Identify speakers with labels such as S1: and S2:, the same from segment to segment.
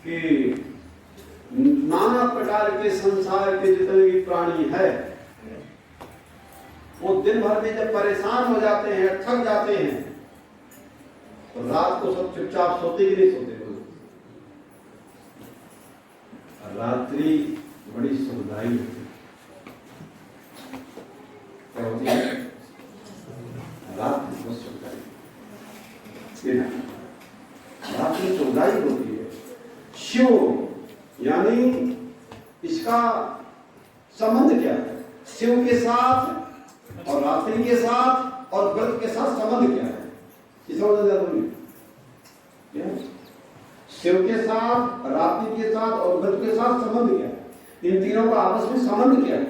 S1: कि नाना प्रकार के संसार के जितने भी प्राणी है वो दिन भर में जब परेशान हो जाते हैं, थक जाते हैं, तो रात को सब चुपचाप सोते कि नहीं सोते? रात्रि बड़ी सुखदायी होती है। क्या होती है? रात बहुत सुखदायी, रात में सुखदायी होती है। शिव यानी इसका संबंध क्या है? शिव के साथ और रात्रि के साथ और व्रत के साथ संबंध क्या है? ये समझना जरूरी है। शिव के साथ, रात्रि के साथ और व्रत के साथ संबंध क्या है? इन तीनों का आपस में संबंध क्या है?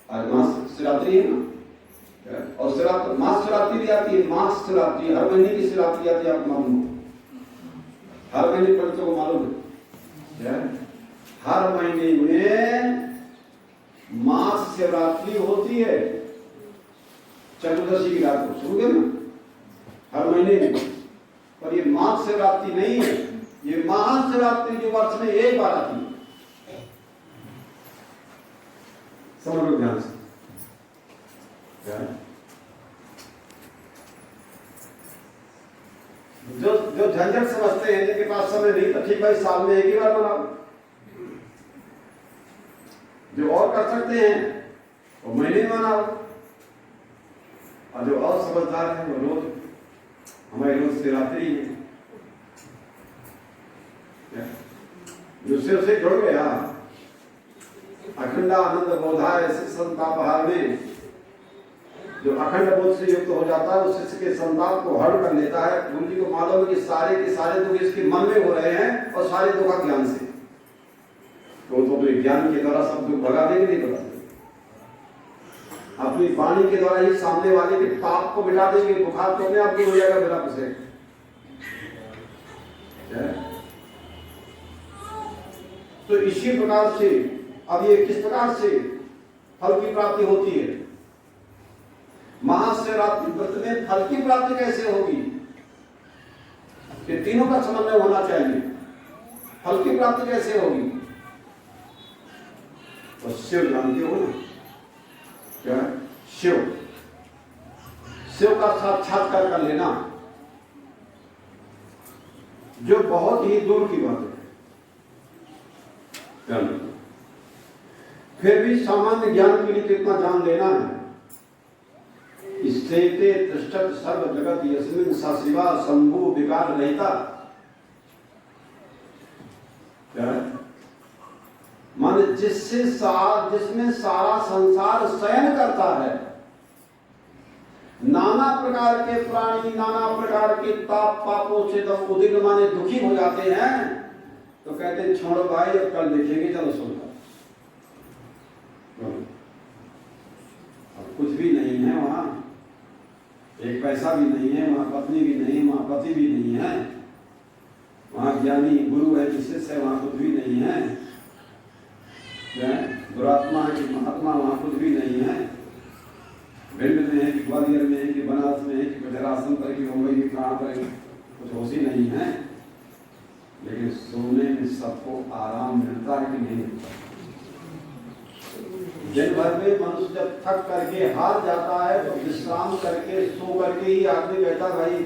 S1: आज मास शिवरात्रि है ना, और शिवरात्रि मास शिवरात्रि भी आती है। मास शिवरात्रि हर महीने की शिवरात्रि आती है, आपको मालूम हो? हर महीने पंडितों को मालूम है, हर महीने में मास शिवरात्रि होती है। चतुर्दशी की रात को सुन गए ना, हर महीने में। पर ये मास शिवरात्रि नहीं है, ये महाशिवरात्रि जो वर्ष में एक बार आती है। समझ लो ध्यान से। जो झंझट समझते हैं, जिनके पास समय नहीं, तो ठीक भाई साल में एक ही बार मनाओ। जो और कर सकते हैं वो महीने में मनाओ, और जो और समझदार है वो रोज, हमारी रोज शिवरात्रि है। जो शिव से जुड़ गया, अखंड आनंद बोधाय संतापहार में जो अखंड बोध से युक्त हो जाता है, उस शिष्य के संताप को हरण कर लेता है। गुरु जी को मालूम है कि सारे के सारे दुख इसके मन में हो रहे हैं, और सारे दुख ज्ञान से। तो ज्ञान के द्वारा सब दुख भगा देंगे, नहीं भगा देंगे। अपनी वाणी के द्वारा ही सामने वाले के ताप को मिटा देंगे। बुखार तो अपने आप दूर हो जाएगा बिना कुछ। तो इसी प्रकार से अब ये किस प्रकार से फल की प्राप्ति होती है? महाशिवरात्रि व्रत में फल की प्राप्ति कैसे होगी? ये तीनों का समन्वय होना चाहिए। फल की प्राप्ति कैसे होगी? तो शिव जानते हो ना, क्या? शिव, शिव का साक्षात्कार कर लेना जो बहुत ही दूर की बात है। फिर भी सामान्य ज्ञान के लिए तो इतना जान लेना है। स्थिते तिष्ठत सर्व जगत यस्मिन् स शिवा शंभु विकार रहिता। मान जिसमें सारा संसार शयन करता है, नाना प्रकार के प्राणी नाना प्रकार के ताप पापों से जब उदिग्न माने दुखी हो जाते हैं, तो कहते हैं छोड़ो भाई, अब कल देखेंगे, चलो सुनकर। अब कुछ भी नहीं है वहां, एक पैसा भी नहीं है वहां, पत्नी भी नहीं, वहां पति भी नहीं है, वहां ज्ञानी गुरु है कि शिष्य है, वहां कुछ भी नहीं है। दुरात्मा है कि महात्मा, वहां कुछ भी नहीं है। भिंड में है कि ग्वालियर में है कि बनारस में है कि वज्रासन पर कि मुंबई में कहां पर है, कुछ होश ही नहीं है। लेकिन सोने में सबको आराम मिलता है कि नहीं मिलता? दिन भर में मनुष्य जब थक करके हार जाता है, तो विश्राम करके सो करके ही आदमी कहता भाई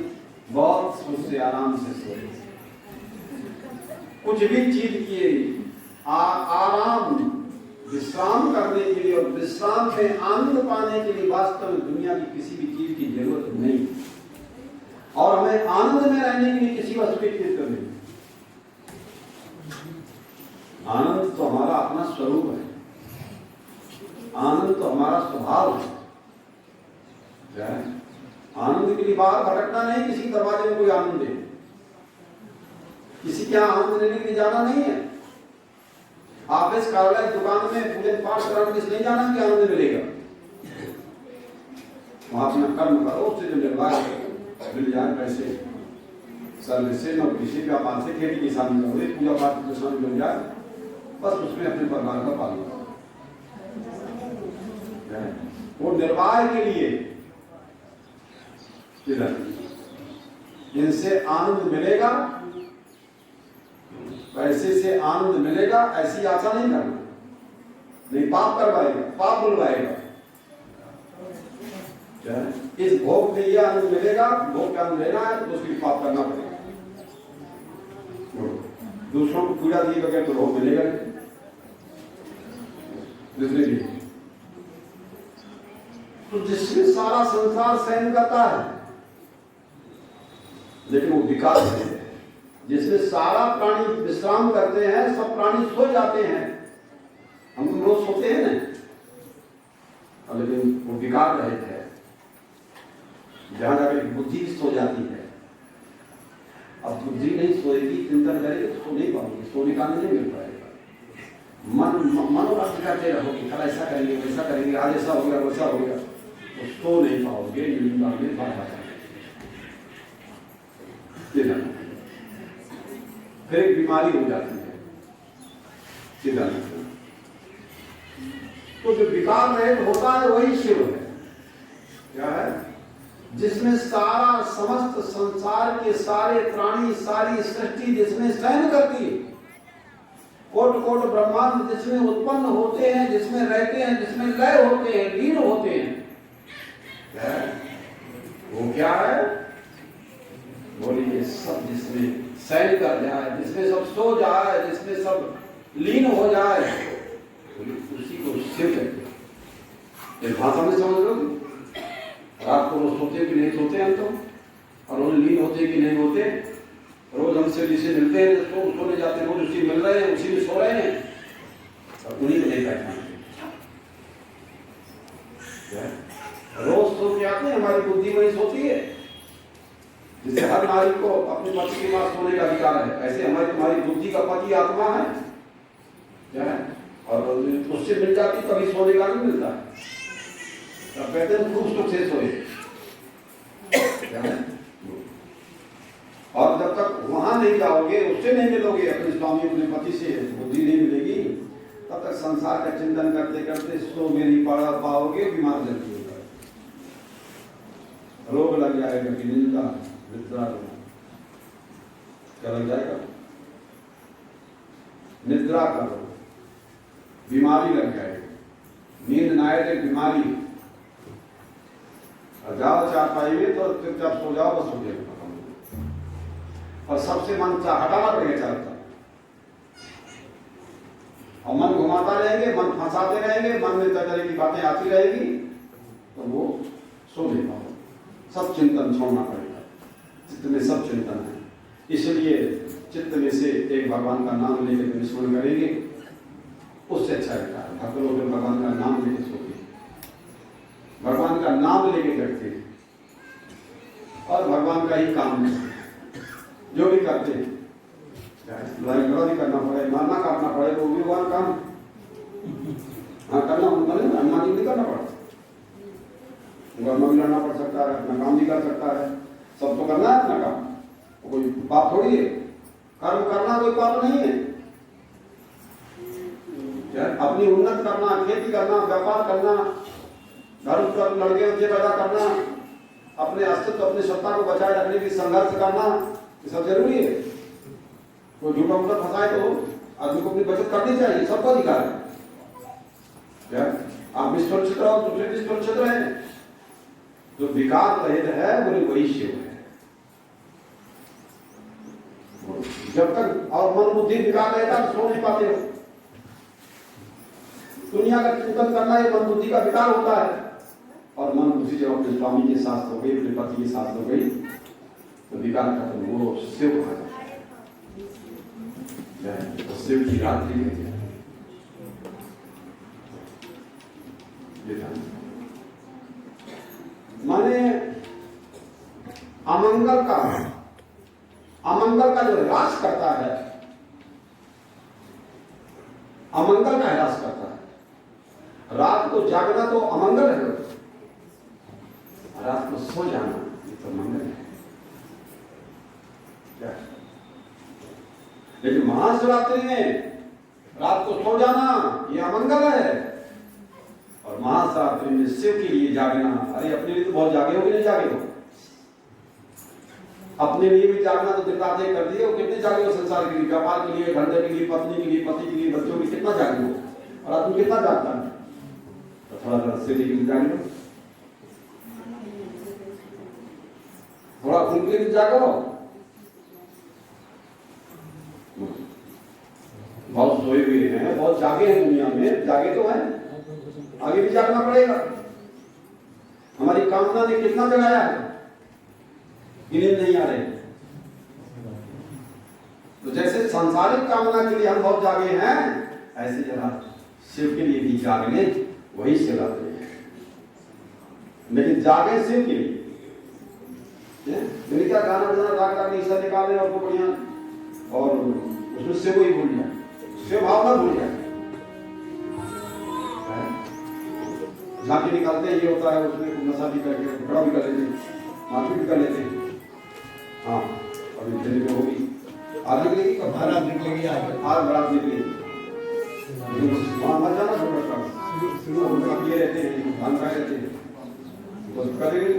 S1: बहुत सुख से आराम से सो। कुछ भी चीज की आराम विश्राम करने के लिए और विश्राम में आनंद पाने के लिए वास्तव में दुनिया की किसी भी चीज की जरूरत नहीं, और हमें आनंद में रहने के लिए किसी वस्तु की जरूरत नहीं। आनंद तो हमारा अपना स्वरूप है, आनंद तो हमारा स्वभाव है। आनंद के लिए बाहर भटकना नहीं, किसी दरवाजे में कोई आनंद दे, किसी के यहाँ आनंद लेने के लिए जाना नहीं है। ऑफिस कार्यालय दुकान में पूजन पाठ कराने के लिए नहीं जाना कि आनंद मिलेगा। वहां अपना कर्म करो, उससे जो निर्वाह मिल जाए पैसे, सर्विस से नौकरी से व्यापार से खेती किसानी करो, पूजा पाठ किसान मिल जाए, बस उसमें अपने परिवार का पालन करो। वो निर्वाह के लिए इनसे आनंद मिलेगा वैसे से आनंद मिलेगा, ऐसी आशा नहीं करना, नहीं पाप करवाएगा, पाप बुलवाएगा। इस भोग में यह आनंद मिलेगा, भोग का आनंद लेना है तो उसके लिए पाप करना पड़ेगा। दूसरों को पीड़ा दिए बगैर तो भोग मिलेगा नहीं। दूसरे लिए तो जिसमें सारा संसार सहन करता है लेकिन वो विकार है, जिसमें सारा प्राणी विश्राम करते हैं, सब प्राणी सो जाते हैं, हम तो रोज सोते हैं ना, लेकिन वो विकार रहित है, जहां जाकर बुद्धि सो जाती है। अब बुद्धि नहीं सोएगी, चिंतन करेगी तो सो नहीं पाओगे, सोने का नहीं मिल पाएगा। मनोरथ करते रहोगे, कल ऐसा करेंगे वैसा करेंगे, आज ऐसा हो गया वैसा हो गया, तो सो नहीं पाओगे, निंदा में बाधा करेंगे। फिर एक बीमारी हो जाती है सीधा। तो जो विकार रहित होता है वही शिव है। क्या है? जिसमें सारा समस्त संसार के सारे प्राणी, सारी सृष्टि जिसमें सहन करती है, कोट कोट ब्रह्मांड जिसमें उत्पन्न होते हैं, जिसमें रहते हैं, जिसमें लय होते हैं, लीन होते हैं, वो क्या है? बोलिए, सब जिसमें सहन कर जाए, जिसमें सब सो जाए, जिसमें सब लीन हो जाए, उसी को शिव कहते हैं। इस भाषा में समझ लो, रात को रोज सोते कि नहीं सोते हम तो, और रोज लीन होते कि नहीं होते, रोज हमसे जिसे मिलते हैं तो सोने जाते हैं, रोज उसी मिल रहे हैं, उसी में सो रहे हैं, और उन्हीं को नहीं पहचानते। रोज सो के आते हैं, हमारी बुद्धि वही सोती है। जिसे हर नारी को अपने पति के पास सोने का अधिकार है, ऐसे हमारी बुद्धि का पति आत्मा है, क्या है? और उससे मिल जाती कभी सोने का नहीं मिलता है, तब कहते हैं खूब सुख से सोए। क्या है? और जब तक वहां नहीं जाओगे, उससे नहीं मिलोगे, अपने स्वामी अपने पति से बुद्धि नहीं मिलेगी, तब तक संसार का चिंतन करते करते सो में नहीं पा पाओगे, बीमार जल्दी होगा, रोग लग जाएगा कि निंदा निद्रा, क्या लग जाएगा? निद्रा करो, बीमारी लग जाएगी, नींद ना आए बीमारी, जाओ चारपाई में तो चुपचाप सो जाओ, बस हो जाएगा। और सबसे मन हटाना पड़ेगा चलता, और मन घुमाता रहेंगे, मन फंसाते रहेंगे, मन में तरह की बातें आती रहेगी, तो वो सो नहीं पाओ। सब चिंतन छोड़ना पड़ेगा, चित्त में सब चिंतन है। इसलिए चित्त में से एक भगवान का नाम लेकर विस्मरण करेंगे, उससे अच्छा रहता है। भक्त लोग भगवान का नाम लेके सोते, भगवान का नाम लेके करते हैं, और भगवान का ही काम है जो भी करते हैं। लड़ाई झगड़ा भी करना पड़े, मारना काटना पड़े, वो भी भगवान काम करना, हनुमान जी नहीं करना पड़ता, भी लड़ना पड़ सकता है, अपना काम भी कर सकता है, सब तो करना है अपना काम, कोई पाप थोड़ी है। कर्म करना कोई पाप नहीं है। अपनी उन्नत करना, खेती करना, व्यापार करना, धर्म पर लड़के बच्चे पैदा करना, अपने अस्तित्व अपनी सत्ता को बचाए रखने की संघर्ष करना, ये सब जरूरी है। कोई झूठा मूठा फंसाए तो आदमी को अपनी बचत करनी चाहिए, सबको अधिकार है। क्या आप भी सुरक्षित रहो, दूसरे भी सुरक्षित रहे। जो विकार रहित है बोले वही शिव है। जब तक और मन बुद्धि विकार रहता है सो नहीं पाते हो। दुनिया का चिंतन करना ये मन बुद्धि का विकार होता है, और मन बुद्धि जब अपने स्वामी के साथ हो गई, अपने पति के साथ हो गई, तो विकार खत्म, वो शिव कहा जाता है। तो शिव की रात्रि है। माने अमंगल का जो ह्रास करता है, अमंगल का ह्रास करता है। रात को जागना तो अमंगल है, रात को सो जाना ये तो मंगल है। क्या? लेकिन महाशिवरात्रि में रात को सो जाना ये अमंगल है, और महाशिवरात्रि में शिव के लिए जागना, अरे अपने लिए तो बहुत जागे हो कि नहीं जागे हो, अपने लिए भी जागना तो दिक्कतें कर दिए, वो कितने जागे हो संसार के लिए, व्यापार के लिए, धंधे के लिए, पत्नी के लिए, पति के लिए, बच्चों के लिए, कितना जागे हो? और आदमी कितना जागता है? तो थोड़ा सा के लिए जागे, थोड़ा उनके लिए जागो। बहुत सोए हुए हैं, बहुत जागे हैं दुनिया में, जागे तो है, आगे भी जागना पड़ेगा। हमारी कामना ने कितना जगाया है, इन्हें नहीं आ रहे। तो जैसे सांसारिक कामना के लिए हम बहुत जागे हैं, ऐसे जरा शिव के लिए भी जागने, वही सिखाते हैं। लेकिन जागे शिव के लिए, क्या गाना बजाना राग राग ईसा निकाले और वो बढ़िया, और उसमें से वही भूल जाए, शिव भावना भूल जाए। झांकी निकालते हैं, ये होता है, उसमें नशा भी करके टुकड़ा भी कर लेते, माफी भी कर लेते। हाँ, अभी दिल्ली में होगी, आज निकलेगी, कब बारात निकलेगी, आज बारात निकलेगी, वहाँ मत जाना, शुरू ये रहते हैं, भान खाए रहते हैं, बस कर लेंगे,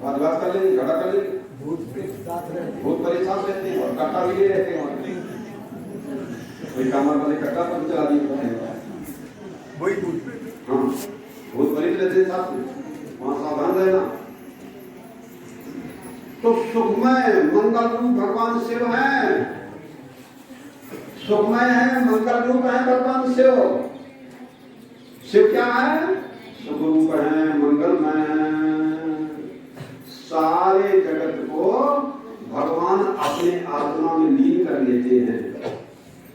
S1: बात कर लेंगे, झगड़ा कर लेंगे, बहुत परेशान रहते हैं, और कट्टा भी ले रहते हैं, कोई काम वाले कट्टा पर चला दिए, हाँ, बहुत परेशान रहते हैं साथ में, वहाँ सावधान रहना। तो सुखमय मंगल रूप भगवान शिव हैं, सुखमय है, मंगल रूप है भगवान शिव। शिव क्या है? सुख रूप है, मंगलमय है। सारे जगत को भगवान अपने आत्मा में लीन कर लेते हैं।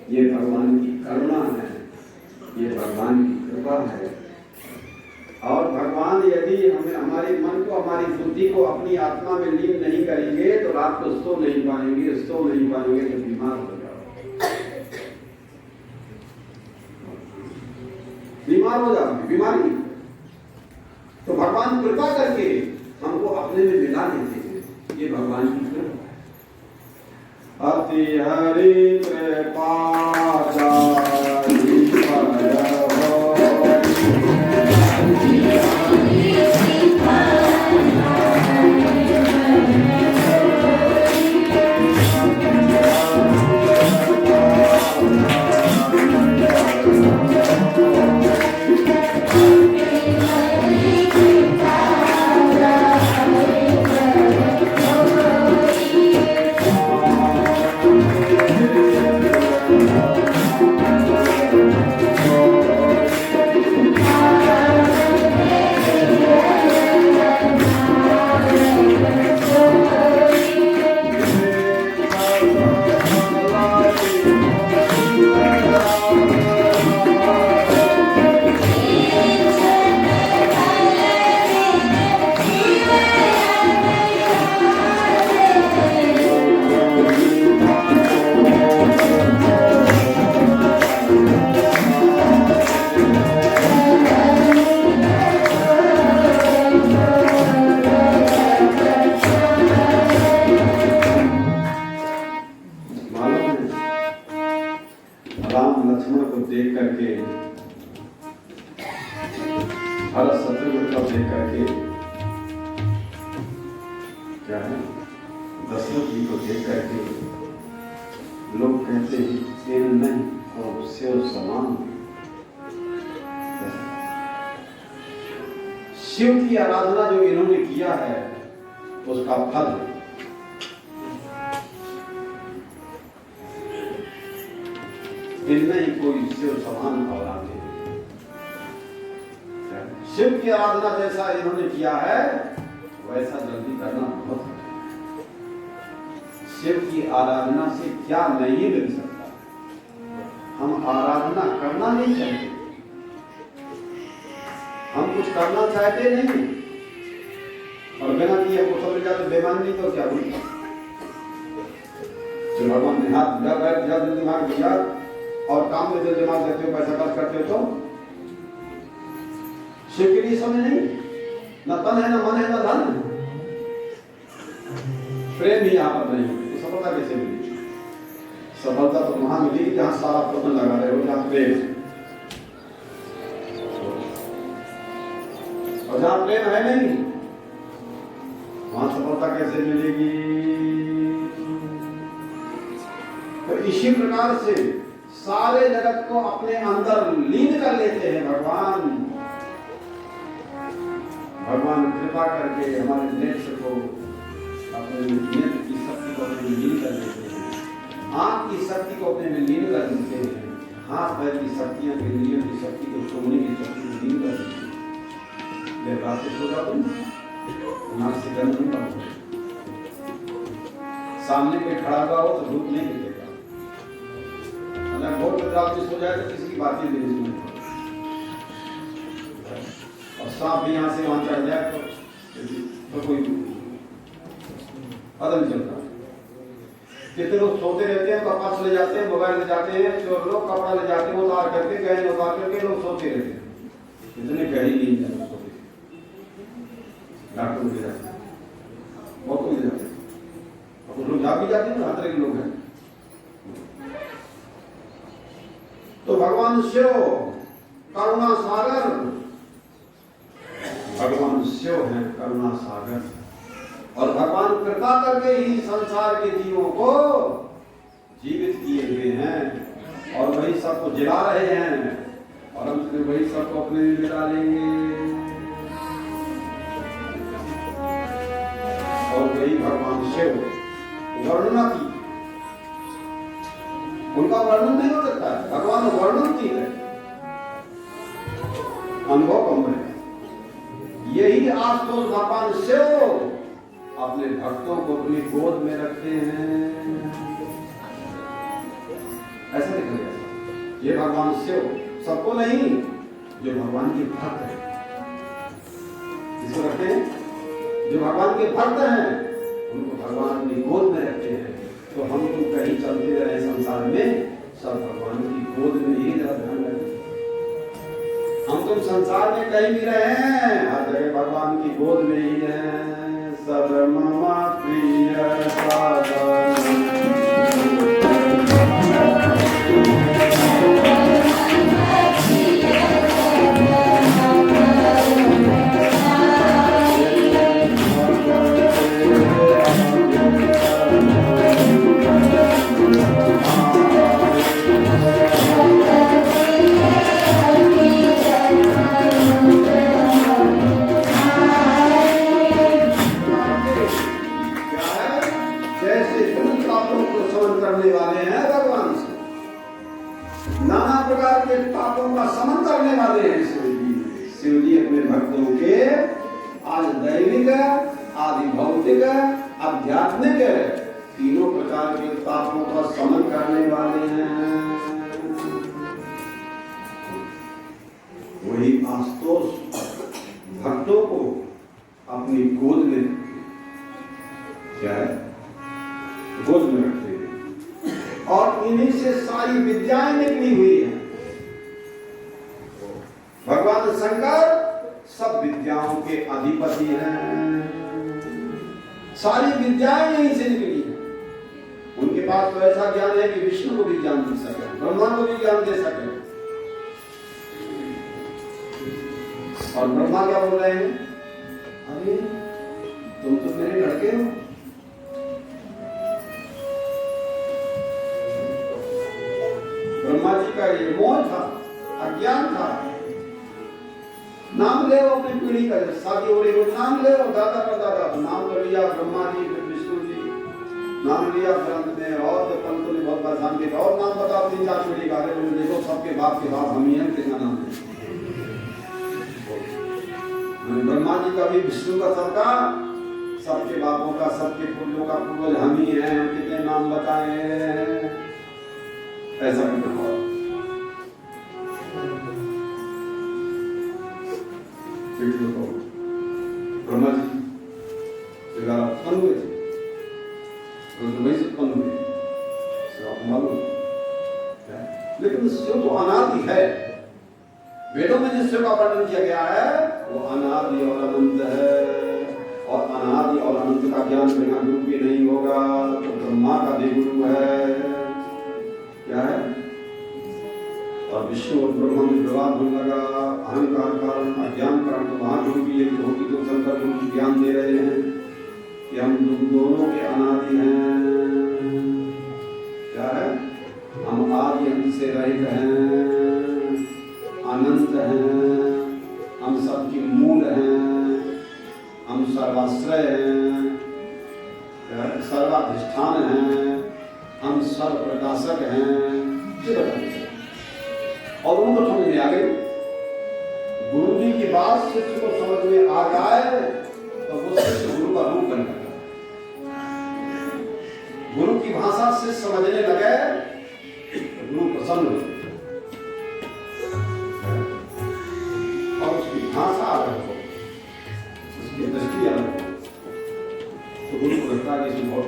S1: ये भगवान की करुणा है, ये भगवान की कृपा है। और भगवान यदि हमें, हमारे मन को, हमारी बुद्धि को अपनी आत्मा में लीन नहीं करेंगे तो रात को सो नहीं पाएंगे, सो नहीं पाएंगे तो बीमार हो जाओगे, बीमार हो जाओगे, बीमारी। तो भगवान कृपा करके हमको अपने में मिला लेते हैं, ये भगवान की कृपा है। अति हरि कृपा शिव की आराधना जो इन्होंने किया है उसका फल इनमें ही कोई शिव समान औलाद नहीं। शिव की आराधना जैसा इन्होंने किया है वैसा जल्दी करना बहुत है। शिव की आराधना से क्या नहीं मिल सकता, हम आराधना करना नहीं चाहते, हम कुछ करना चाहते नहीं, और बिना किए हमको समझ जाते बेमान नहीं तो क्या बोलता। जो भगवान ने हाथ जब दिमाग दिया और काम में जब दिमाग देते हो, पैसा खर्च करते हो, तो शिव के लिए समय नहीं, न तन है, न मन है, न धन है, प्रेम ही यहाँ पर नहीं है, तो सफलता कैसे मिलेगी? सफलता तो वहां मिलेगी जहां सारा प्रबंध लगा रहे हो, जहां प्रेम है, और जहां प्रेम है नहीं वहां सफलता कैसे मिलेगी? तो इसी प्रकार से सारे जगत को अपने अंदर लीन कर लेते हैं भगवान। भगवान कृपा करके हमारे नेत्र को, अपने नेत्र की शक्ति को अपने में लीन कर लेते हैं, आंख की शक्ति को अपने में लीन कर देते हैं, हाथ पैर की शक्तियां, इंद्रियों की शक्ति को, छोड़ने की शक्ति को लीन कर देते हैं। मैं रात को सो जाता हूँ, नाक से गंध नहीं पाता, सामने कोई खड़ा हुआ हो तो धूप नहीं मिलेगा, अगर बहुत रात में सो जाए तो किसी की बातें भी नहीं सुनता, और सांप भी यहाँ से वहां चढ़ जाए तो कोई पता नहीं चलता। कितने लोग सोते रहते हैं, कपड़ा ले जाते हैं, मोबाइल ले जाते हैं, चोर लोग कपड़ा ले जाते हैं, उतार करके गहने उतार करके लोग सोते रहते हैं। कितने गहरी नींद है सोते, डॉक्टर ले जाते हैं, बहुत कोई ले जाते हैं, और कुछ लोग जा भी जाते हैं, हर तरह के लोग हैं। तो भगवान शिव करुणा सागर, भगवान शिव है करुणा सागर, और भगवान कृपा करके ही संसार के जीवों को जीवित किए हुए हैं, और वही सबको जिला रहे हैं, और अंत में वही सबको अपने में मिला लेंगे। और वही भगवान शिव वर्णना की, उनका वर्णन नहीं हो सकता है, भगवान वर्णन की है, अनुभव कम है। यही आशुतोष भगवान शिव अपने भक्तों को अपनी गोद में रखते हैं। ऐसा देखा गया, ये भगवान शिव सबको नहीं, जो भगवान के भक्त हैं इसको रखते हैं, जो भगवान के भक्त हैं उनको भगवान अपनी गोद में रखते हैं। तो हम तो कहीं चलते रहे संसार में, सब भगवान की गोद में ही ध्यान रखें। हम तुम संसार में कहीं भी रहे हैं, हर जगह भगवान की गोद में ही है। सब ममा प्रिय साधन, नाना प्रकार के पापों का समन करने वाले हैं शिव जी अपने भक्तों के आज दैविक, आदि भौतिक, आध्यात्मिक तीनों प्रकार के पापों का समन करने वाले हैं। वही आशुतोष भक्तों को अपनी गोद में, क्या है, गोद में रखते हैं, और इन्हीं से सारी विद्याएं निकली हुई है। भगवान शंकर सब विद्याओं के अधिपति हैं, सारी विद्याएं यहीं से निकली हैं। उनके पास तो ऐसा ज्ञान है कि विष्णु को भी ज्ञान दे सके, ब्रह्मा को भी ज्ञान दे सके। और ब्रह्मा क्या बोल रहे हैं, अरे तुम तो मेरे लड़के हो, ब्रह्मा जी का ये मोह था, अज्ञान था। नाम ले अपनी पीढ़ी का, शादी हो रही हो नाम ले, दादा परदादा नाम तो लिया, ब्रह्मा जी फिर विष्णु जी नाम लिया, ग्रंथ में और तो पंतों ने बहुत परेशान किया, और नाम बताओ 3-4 पीढ़ी का, देखो सबके बाप के बाप हम ही हैं, कितना नाम है। ब्रह्मा जी का भी, विष्णु का, सबका, सबके बापों का, सबके पूर्वजों का पूर्वज हम ही हैं, हम कितने नाम बताए, ऐसा भी ना हो। ब्रह्मा जी उत्पन्न हुए थे, वही से उत्पन्न हुए, आपको मालूम है। लेकिन शिव तो अनादि है, वेदों में जिस शिव का वर्णन किया गया है वो अनादि और अनंत है, और अनादि और अनंत का ज्ञान बिना गुरु के नहीं होगा। तो ब्रह्मा का भी गुरु है, क्या है, और विष्णु और ब्रह्मा में विवाद होने लगा, अहंकार कारण, अज्ञान कारण, तो महागुरु की एक होगी, तो शंकर गुरु ज्ञान दे रहे हैं। कि हम दोनों के अनादि हैं। क्या है? हम आदि अंत से रहित हैं, अनंत हैं, हम सबकी मूल हैं, हम सर्वाश्रय हैं, सर्वाधिष्ठान हैं, हम सर्व प्रकाशक हैं। और उनको समझ में आ गई। गुरु जी की बात शिष्य को समझ में आ जाए तो वो शिष्य गुरु का रूप बन जाता है। गुरु की भाषा शिष्य समझने लगे तो गुरु प्रसन्न हो और उसकी भाषा अलग हो, उसकी दृष्टि अलग हो, तो गुरु को लगता है कि इसमें बहुत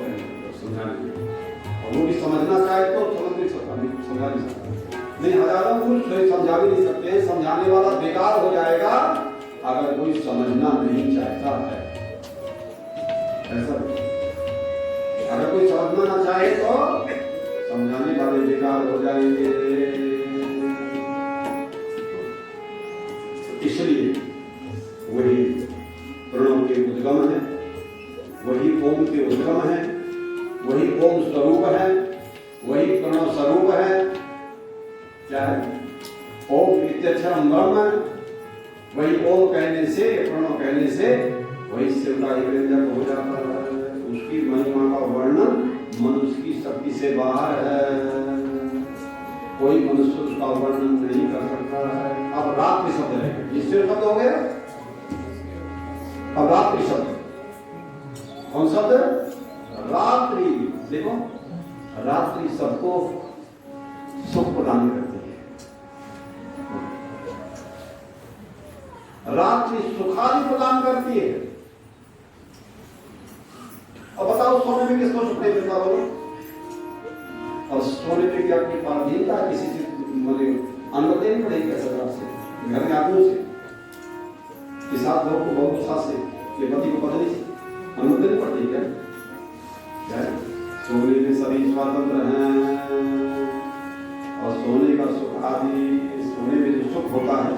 S1: समझाने और वो भी समझना चाहे तो समझ नहीं सकता, समझा नहीं सकता। नहीं, हजारों गुरु समझा भी नहीं सकते। समझाने वाला बेकार हो जाएगा अगर कोई समझना नहीं चाहता है। ऐसा अगर कोई समझना ना चाहे तो समझाने वाले बेकार हो जाएंगे। इसलिए वही प्रणव के उद्गम है, वही ओम के उद्गम है, वही ओम स्वरूप है, वही प्रणव स्वरूप है। क्या है? ओम इत्यक्षरम ब्रह्म, वही ओम कहने से, प्रणव कहने से वही शिव का एक व्यंजक हो जाता है। उसकी महिमा का वर्णन मनुष्य की शक्ति से बाहर है, कोई मनुष्य उसका वर्णन नहीं कर सकता है। अब रात्रि शब्द रहेगा, इससे शब्द हो गया। अब रात्रि शब्द कौन शब्द? रात्रि। देखो, रात्रि सबको सुख प्रदान करती है। रात्रि सुखादि प्रदान करती है। अब बताओ सोने में किसको सुख नहीं मिलता बोलो? और सोने में क्या अपनी पारदीनता किसी से मतलब अनुमति नहीं पड़ेगी कैसे से घर में आदमियों से कि साथ लोग को बहुत उत्साह से ये पति को पत्नी से अनुमति नहीं पड़ती क्या? सोने में सभी स्वतंत्र हैं और सोने का सुख आदि, सोने में जो सुख होता है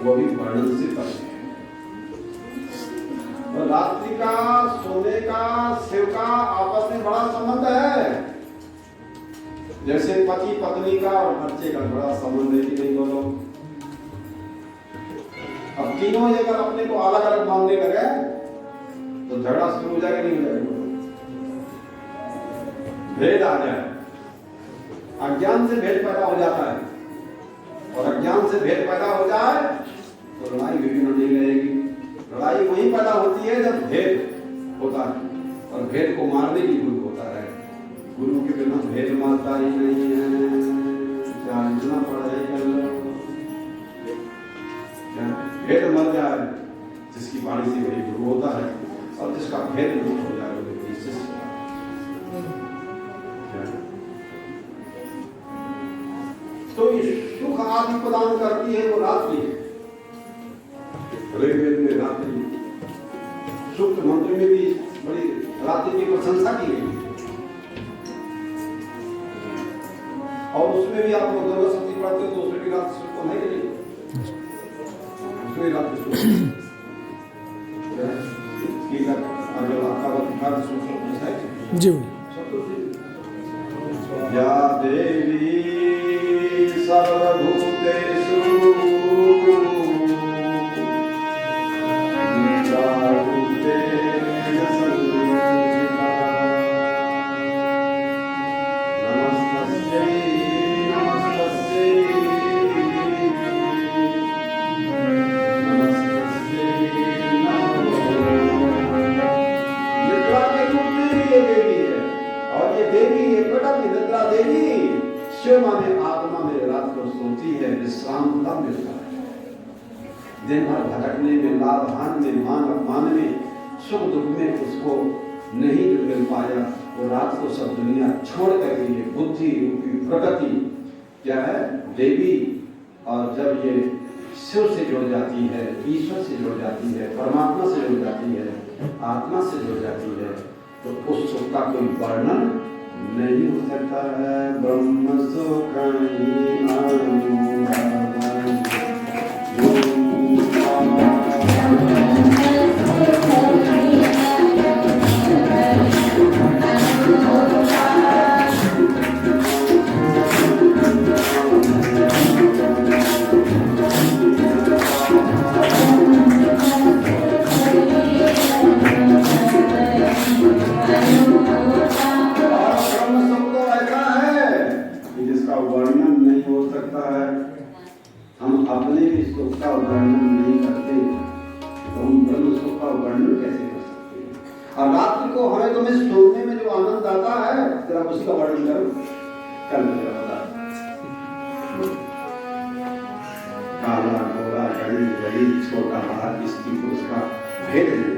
S1: वो भी वर्णन से परे है। और रात्रि का, सोने का, शिव का आपस में बड़ा संबंध है। जैसे पति पत्नी का और बच्चे का बड़ा संबंध है कि नहीं बोलो? अब तीनों अगर अपने को अलग अलग मानने लगे तो झगड़ा शुरू हो जाएगा, नहीं हो जाएगा? भेद आ जाए, अज्ञान से भेद पैदा हो जाता है और अज्ञान से भेद पैदा हो जाए तो लड़ाई भी नहीं रहेगी। लड़ाई वहीं पैदा होती है जब भेद होता है और भेद को मारने की गुरु होता है। गुरु के बिना भेद मारता ही नहीं है। जानना पड़ाई कर लो, भेद मर जाए जिसकी वाणी से वही गुरु होता है और जिसका भेद नहीं हो जाए वही शिष्य। तो ये सुख आदि प्रदान करती है वो रात्रि। ऋग्वेद में रात्रि, सूक्त मंत्र में भी बड़ी रात्रि की प्रशंसा की गई और उसमें भी आप लोग दुर्गा सप्तमी पढ़ते हो तो उसमें भी रात्रि सूक्त है कि नहीं? उसमें रात्रि सूक्त
S2: जी।
S1: या देवी सर्वभूतेषु निरारूपेण संस्थिता, नमस्तस्यै नमस्तस्यै नमस्तस्यै नमो नमः। निद्रा के रूप में भी ये देवी है और ये देवी, ये प्रकट निद्रा देवी शिव माने आत्मा में रात को सोती है, विश्राम तब मिलता है। दिन भर भटकने में, लाभ हानि में, मान अपमान में, सुख दुख में उसको नहीं जो मिल पाया, वो रात को सब दुनिया छोड़ करके ये बुद्धि रूपी प्रकृति क्या है देवी, और जब ये शिव से जुड़ जाती है, ईश्वर से जुड़ जाती है, परमात्मा से जुड़ जाती है, आत्मा से जुड़ जाती है, तो उस सुख का कोई वर्णन नहीं हो सकता है। ब्रह्म सुख उसका वर्णन नहीं करते तो हम ब्रह्म सुख का वर्णन कैसे कर सकते हैं। और रात्रि को हमें तुम्हें सोने में जो आनंद आता है जरा उसका वर्णन करो, कल बता। काला गोरा गरीब गरीब छोटा बड़ा किसी को उसका भेद नहीं,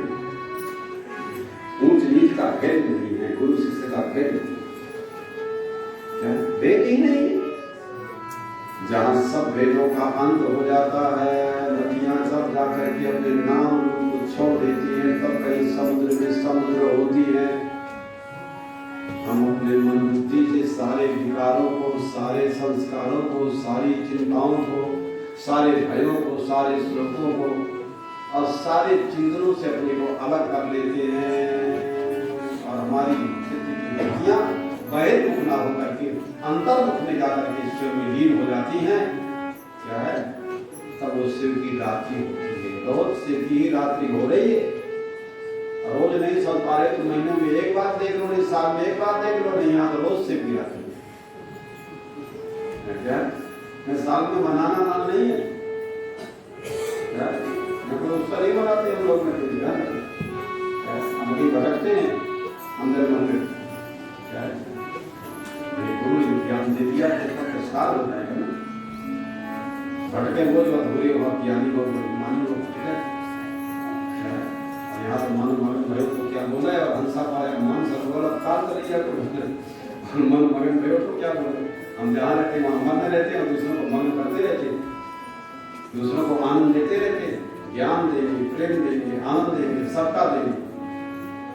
S1: ऊंच नीच का भेद नहीं है, गुरु शिष्य का भेद नहीं, भेद ही नहीं। जहां सब भेदों का अंत हो जाता है, नदियां सब जाकर के अपने नाम को छोड़ देती हैं, तब कहीं समुद्र में समुद्र होती है। हम अपने मन बुद्धि से सारे विकारों को, सारे संस्कारों को, सारी चिंताओं को, सारे भयों को, सारे स्रोतों को और सारे चिंतनों से अपने को अलग कर लेते हैं और हमारी बुद्धियां बहिर्मुख ना होकर के अंतर्मुख में जाकर के ईश्वर में लीन हो जाती हैं। क्या है? तब वो शिव की रात्रि होती है। रोज शिव की रात्रि हो रही है, रोज नहीं समझ पा रहे तो महीने में एक बार देख लो, नहीं साल में एक बार देख लो, नहीं यहाँ तो रोज शिव की रात्रि है। क्या मैं साल में मनाना नाम नहीं है, मतलब उसका नहीं बनाते हम लोग में हम कहीं भटकते हैं अंदर मंदिर। क्या है? गुरु ने ज्ञान दे दिया तो उसका प्रसार हो जाएगा ना। भटके वो जो अधूरे हो, ज्ञानी हो, मानी हो, ठीक है। यहाँ तो मन मगन भयो तो क्या बोला है, और हंसा पाया मन सरोवर काल तरीके तो मन मगन भयो तो क्या बोले। हम जहाँ रहते हैं वहाँ मन में रहते हैं और दूसरों को मगन करते रहते हैं, दूसरों को आनंद देते रहते हैं, ज्ञान देंगे, प्रेम देंगे, आनंद देंगे, सत्ता देंगे,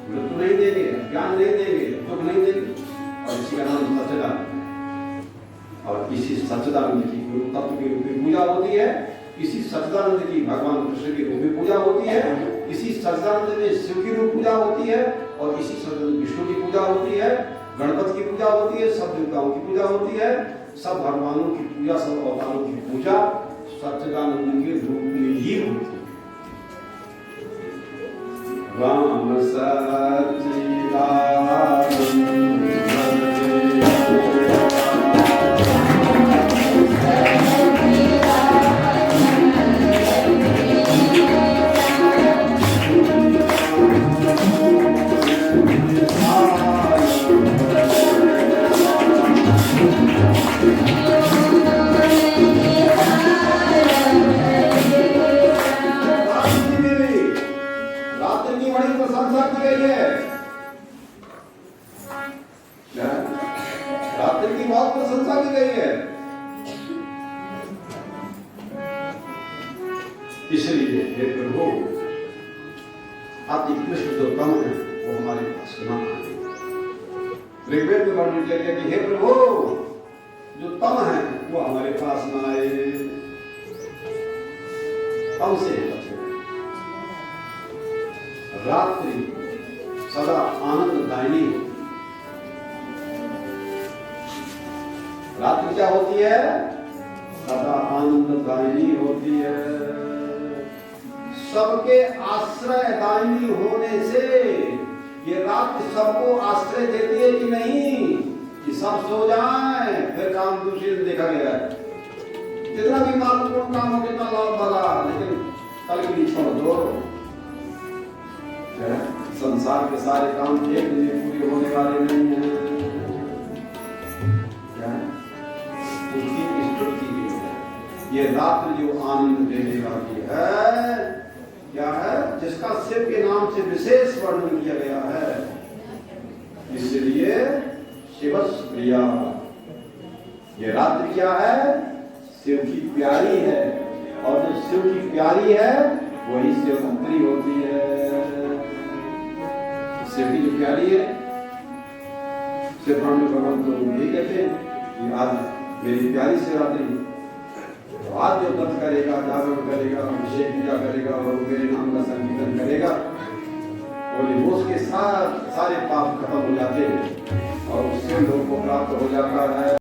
S1: मृत्यु नहीं देंगे, ज्ञान नहीं देंगे, दुख नहीं देंगे। और इसी का नाम सच्चिदानंद। और इसी सच्चिदानंद की गुरु तत्व के रूप में पूजा होती है, इसी सच्चिदानंद की भगवान कृष्ण के रूप में पूजा होती है, इसी सच्चिदानंद में शिव की रूप पूजा होती है, और इसी सच्चिदानंद विष्णु की पूजा होती है, गणपति की पूजा होती है, सब देवताओं की पूजा होती है, सब भगवानों की पूजा, सब अवतारों की पूजा सच्चिदानंद के रूप में ही होती है। राम सच्चिदानंद इसलिए हे प्रभु अति कृष्ण जो तम है वो हमारे पास न आए। ऋग्वेद में वर्णन किया गया कि हे प्रभु जो तम है वो हमारे पास न आए, तम से बचे। रात्रि सदा आनंददायिनी होती है। रात्रि क्या होती है? सदा आनंददायिनी होती है। सबके आश्रयदायिनी होने से ये रात सबको आश्रय देती है कि नहीं, कि सब सो जाएं, फिर काम दूसरे दिन देखा गया है। कितना भी महत्वपूर्ण काम हो, कितना लाभ भला, लेकिन कल की छोड़ दो। संसार के सारे काम एक दिन में पूरे होने वाले नहीं हैं। उसकी स्तुति है। ये रात्रि जो आनंद देने वाली है, क्या है? जिसका शिव के नाम से विशेष वर्णन किया गया है, इसलिए शिवप्रिया। ये रात्रि क्या है? शिव की प्यारी है, और जो शिव की प्यारी है वही शिवरात्रि होती है। शिव की जो प्यारी है, शिव भगवान तो यही कहते हैं कि आज मेरी प्यारी शिवरात्रि। आज जो व्रत करेगा, जागरण करेगा, अभिषेक पूजा करेगा और मेरे नाम का संकीर्तन करेगा, वो उसके सारे पाप खत्म हो जाते हैं और उससे लोग को प्राप्त हो जाता है।